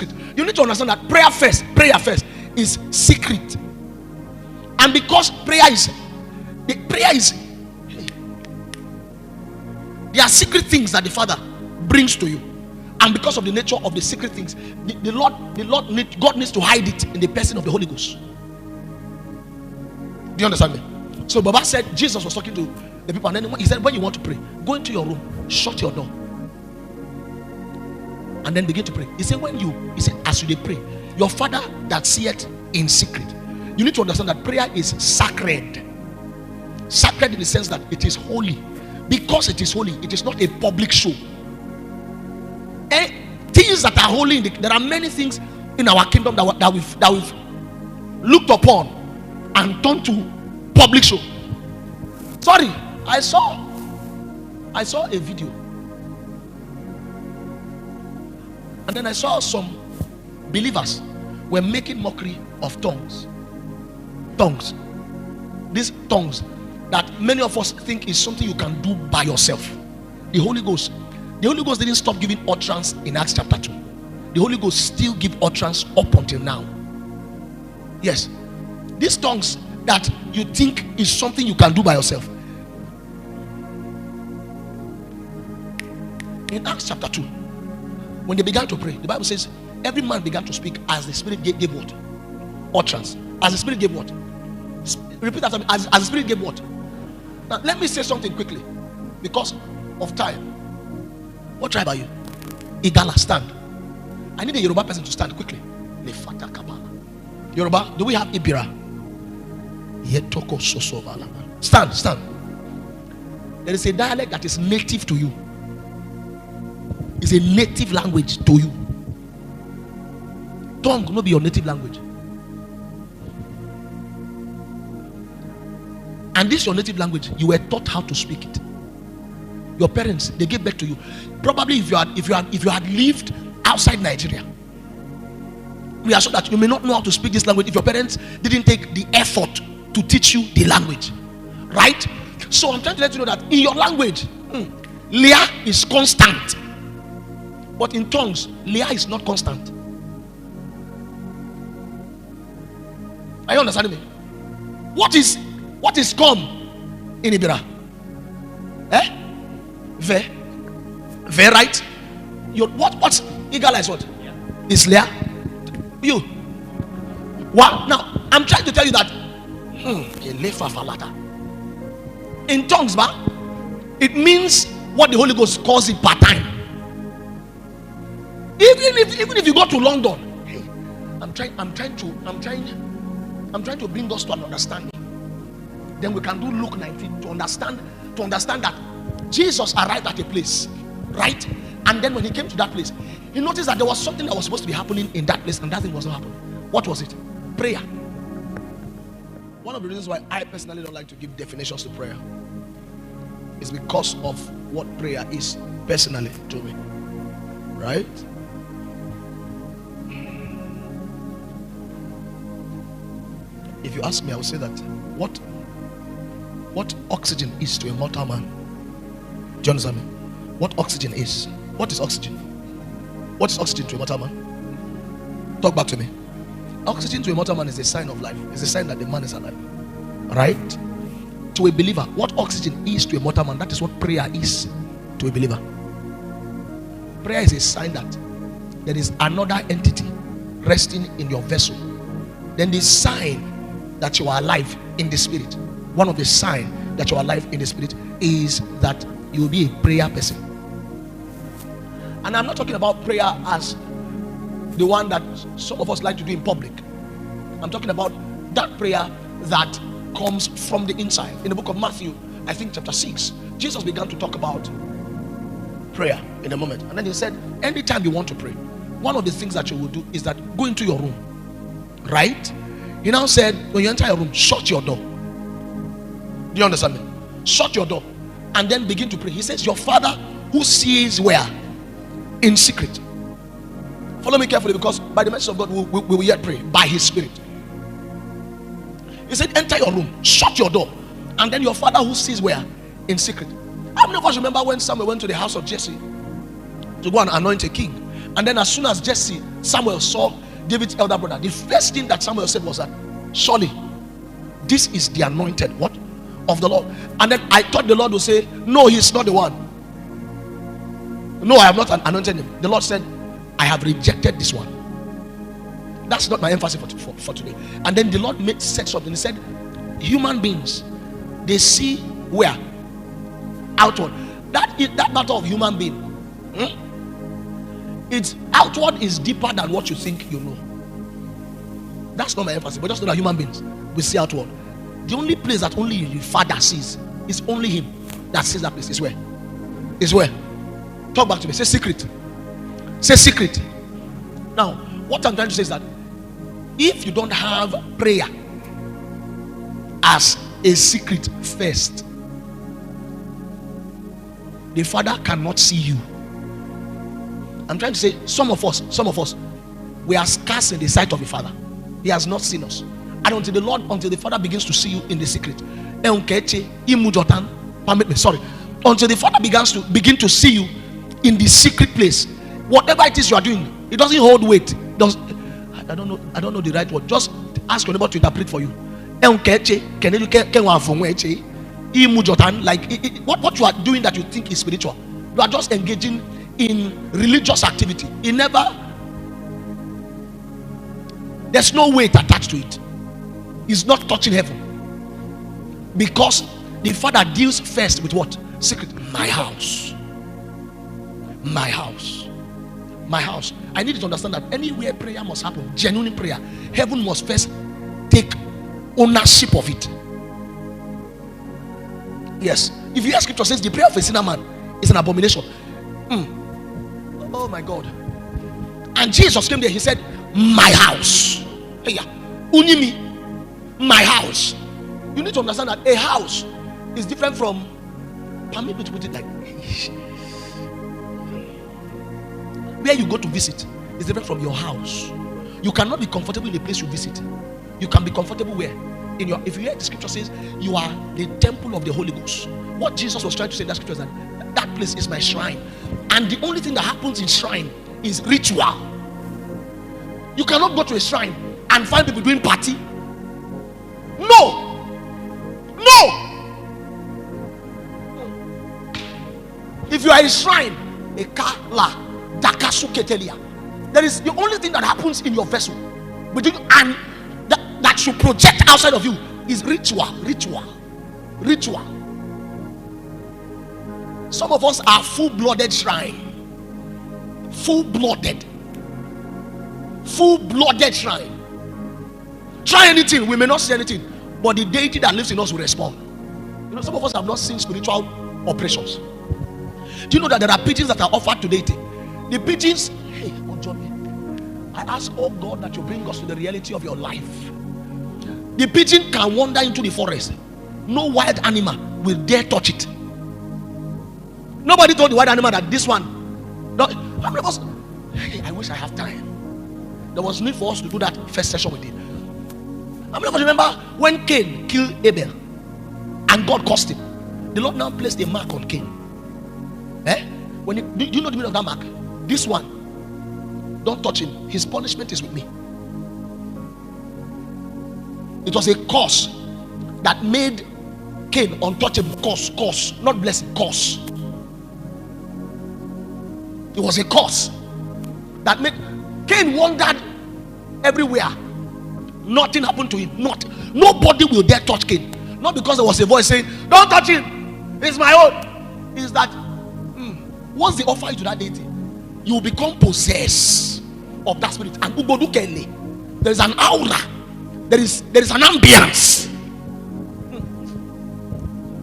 secret. You need to understand that prayer first is secret. And because prayer is, there are secret things that the Father brings to you. And because of the nature of the secret things, God needs to hide it in the person of the Holy Ghost. Do you understand me? So Baba said, Jesus was talking to the people, and then he said, when you want to pray, go into your room, shut your door, and then begin to pray. He said, as you pray, your Father that seeth in secret. You need to understand that prayer is sacred. Sacred in the sense that it is holy. Because it is holy, it is not a public show. Things that are holy, there are many things in our kingdom that we've looked upon and turned to public show. Sorry, I saw a video, and then I saw some believers were making mockery of tongues. These tongues that many of us think is something you can do by yourself. The Holy Ghost didn't stop giving utterance in Acts chapter 2. The Holy Ghost still gives utterance up until now. Yes, these tongues that you think is something you can do by yourself. In Acts chapter 2, when they began to pray, the Bible says every man began to speak as the Spirit gave what? Utterance. As the Spirit gave what? Repeat after me. As the Spirit gave what? Now let me say something quickly because of time. What tribe are you? Igala, stand. I need a Yoruba person to stand quickly. Yoruba, do we have Ibira? Stand. There is a dialect that is native to you. It's a native language to you. Tongue will not be your native language. And this is your native language. You were taught how to speak it. Your parents, they gave birth to you. Probably if you had lived outside Nigeria, we are sure that you may not know how to speak this language if your parents didn't take the effort to teach you the language. Right? So I'm trying to let you know that in your language, Leah is constant. But in tongues, Leah is not constant. Are you understanding me? What is come in Ibira? Ve, right? What's Igala is what? Yeah. Is Leah? You. What? Now, I'm trying to tell you that in tongues, it means what the Holy Ghost calls it part-time. Even if you go to London, hey, I'm trying to bring us to an understanding. Then we can do Luke 19 to understand that Jesus arrived at a place, right? And then when he came to that place, he noticed that there was something that was supposed to be happening in that place, and that thing was not happening. What was it? Prayer. One of the reasons why I personally don't like to give definitions to prayer is because of what prayer is personally to me. Right? If you ask me, I will say that what oxygen is to a mortal man. Do you understand me? What oxygen is? What is oxygen? What is oxygen to a mortal man? Talk back to me. Oxygen to a mortal man is a sign of life. It's a sign that the man is alive. Right? To a believer, what oxygen is to a mortal man, that is what prayer is to a believer. Prayer is a sign that there is another entity resting in your vessel. Then the sign that you are alive in the spirit, one of the signs that you are alive in the spirit is that you will be a prayer person. And I'm not talking about prayer as the one that some of us like to do in public. I'm talking about that prayer that comes from the inside. In the book of Matthew, I think chapter 6, Jesus began to talk about prayer in a moment. And then he said, anytime you want to pray, one of the things that you will do is that go into your room. Right? He now said, when you enter your room, shut your door. Do you understand me? Shut your door and then begin to pray. He says, your Father who sees where? In secret. Follow me carefully, because by the mercy of God we will yet pray by his spirit. He said, enter your room, shut your door, and then your Father who sees where? In secret. How many of us remember when Samuel went to the house of Jesse to go and anoint a king? And then as soon as Samuel saw David's elder brother, the first thing that Samuel said was that, surely this is the anointed what of the Lord. And then I thought the Lord would say, no, he's not the one. No, I have not anointed him. The Lord said, I have rejected this one. That's not my emphasis for today. And then the Lord said something. He said, human beings, they see where? Outward. That matter of human being, it's outward is deeper than what you think you know. That's not my emphasis. But just know that human beings, we see outward. The only place that only the Father sees is only him that sees that place. Is where? Is where? Talk back to me. Say secret. Say secret. Now, what I'm trying to say is that if you don't have prayer as a secret first, the Father cannot see you. I'm trying to say some of us, we are scarce in the sight of the Father. He has not seen us. And until the Father begins to see you in the secret, until the Father begin to see you in the secret place, whatever it is you are doing, it doesn't hold weight. I don't know the right word. Just ask your neighbor to interpret for you. Like what you are doing that you think is spiritual, you are just engaging in religious activity. There's no weight attached to it. It's not touching heaven, because the Father deals first with what? Secret. My house. My house. My house. I need you to understand that anywhere prayer must happen, genuine prayer, heaven must first take ownership of it. Yes. If you hear scripture says the prayer of a sinner man is an abomination. Oh my God. And Jesus came there, he said, my house. Hey, unimi, my house. You need to understand that a house is different from, permit me to put it like, where you go to visit is different from your house. You cannot be comfortable in the place you visit. You can be comfortable where? If you hear the scripture says you are the temple of the Holy Ghost. What Jesus was trying to say in that scripture is that place is my shrine. And the only thing that happens in shrine is ritual. You cannot go to a shrine and find people doing party. No. If you are a shrine, a kala dakasuketelia, there is the only thing that happens in your vessel between and that should project outside of you is ritual. Some of us are full-blooded shrine. Full-blooded shrine. Try anything, we may not see anything, but the deity that lives in us will respond. You know, some of us have not seen spiritual operations. Do you know that there are pigeons that are offered to deity? The pigeons, hey, I ask, oh God, that you bring us to the reality of your life. The pigeon can wander into the forest. No wild animal will dare touch it. Nobody told the wild animal that this one. No, I wish I have time. There was need for us to do that first session with him. How many of us remember when Cain killed Abel and God cursed him? The Lord now placed a mark on Cain. Do you know the meaning of that mark? This one, don't touch him. His punishment is with me. It was a curse that made Cain untouchable. Curse, not blessing, curse. It was a curse that made Cain wandered everywhere. Nothing happened to him. Nobody will dare touch Cain. Not because there was a voice saying, don't touch him, it's my own. Is that once they offer you to that deity, you will become possessed of that spirit. And there is an aura, there is an ambience.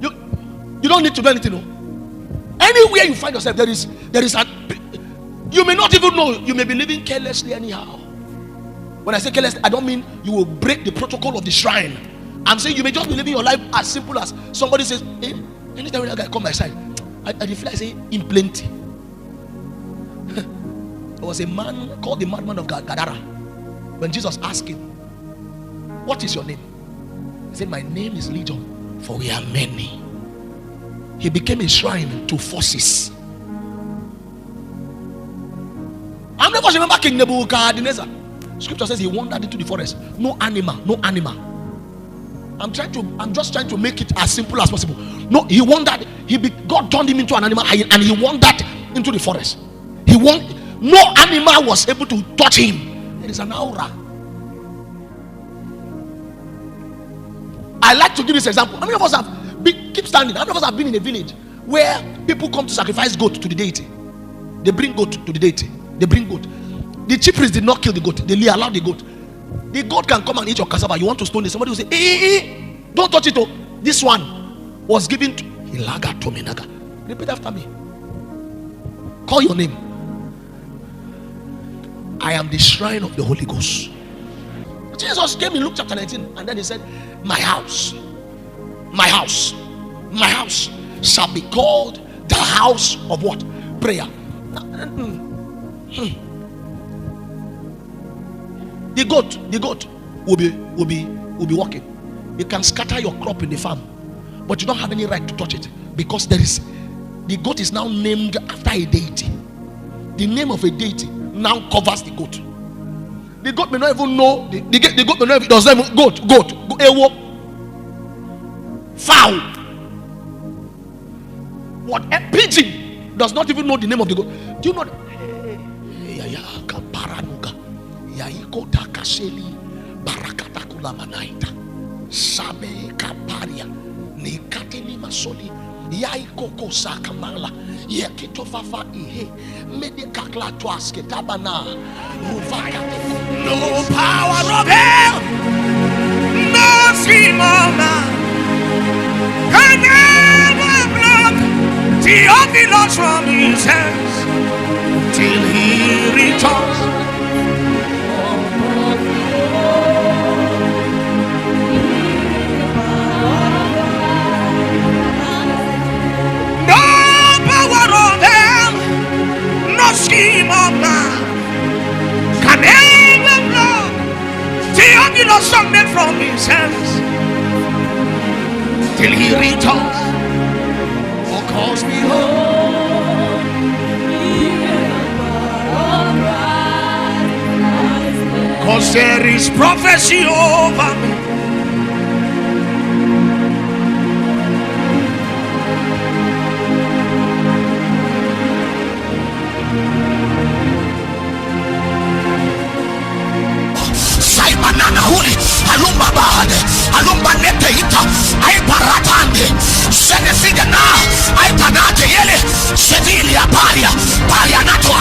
You don't need to do anything. No? Anywhere you find yourself, there is a. You may not even know. You may be living carelessly anyhow. When I say carelessly, I don't mean you will break the protocol of the shrine. I'm saying you may just be living your life as simple as somebody says, hey, anytime that guy come my side, I feel like saying in plenty. There was a man called the madman of Gadara. When Jesus asked him, what is your name? He said, my name is Legion, for we are many. He became a shrine to forces. of us remember King Nebuchadnezzar. Scripture says he wandered into the forest. No animal, no animal. I'm just trying to make it as simple as possible. No, he wandered. God turned him into an animal, and he wandered into the forest. No animal was able to touch him. There is an aura. I like to give this example. How many of us keep standing? How many of us have been in a village where people come to sacrifice goat to the deity? They bring goat to the deity. They bring goat. The chief priest did not kill the goat. They allowed the goat. The goat can come and eat your cassava. You want to stone it. Somebody will say, don't touch it. Oh. This one was given to Ilaga Tominaga. Repeat after me. Call your name. I am the shrine of the Holy Ghost. Jesus came in Luke chapter 19, and then he said, my house shall be called the house of what? Prayer. The goat will be walking. You can scatter your crop in the farm, but you don't have any right to touch it, because the goat is now named after a deity. The name of a deity now covers the goat. The goat may not even know. The goat may not even, does not even, goat, ewo, fowl. What a pigeon does not even know the name of the goat. Do you know? Yaiko takaseli barakata kula manaita sabe kaparia ni katini masoli yaiko kosa kamala yakito fafa ihe medikakla twaske tabana ruvaka. No power of hell, no simona can ever block Theophilus from his hands till he returns. Scheme of man can ever block Theophilus Sunday from his hands till he returns. For cause behold, cause there is prophecy over me. Alumba bad, alumba nete ita, ay paratande, sene fide na, ay panate yele, sedili ya paria nato.